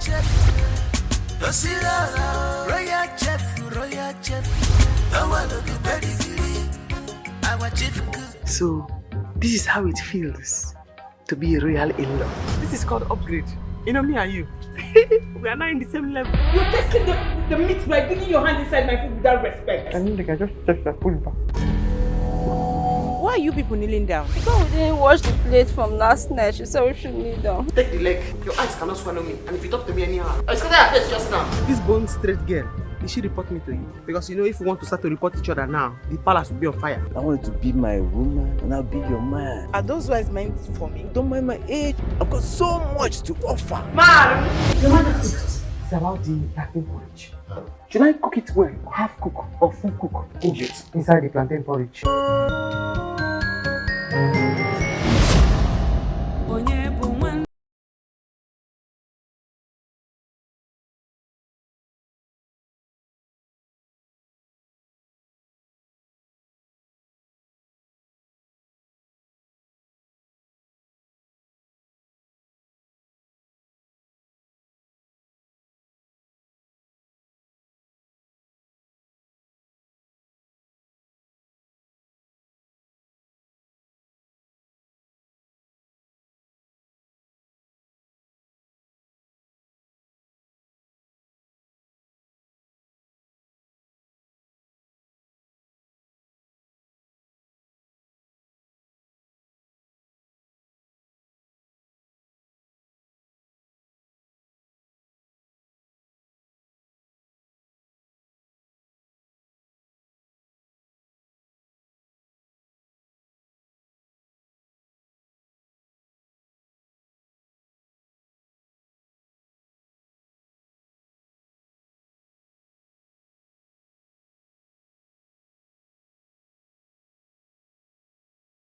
So, this is how it feels to be a royal in-law. This is called upgrade. You know me and you. We are now in the same level. You're tasting the meat by digging your hand inside my food without respect. I mean, they can just touch that pull back. Why are you people kneeling down? Because we didn't wash the plate from last night, she said we should kneel down. Take the leg. Your eyes cannot swallow me. And if you talk to me anyhow, I scatter your face just now. This bone straight girl, did she report me to you? Because you know, if we want to start to report each other now, the palace will be on fire. I want you to be my woman and I'll be your man. Are those words meant for me? Don't mind my age. I've got so much to offer. Man! Your mother cooked. It's about the plantain porridge. Should I cook it well, half cook or full cook? Inside the plantain porridge.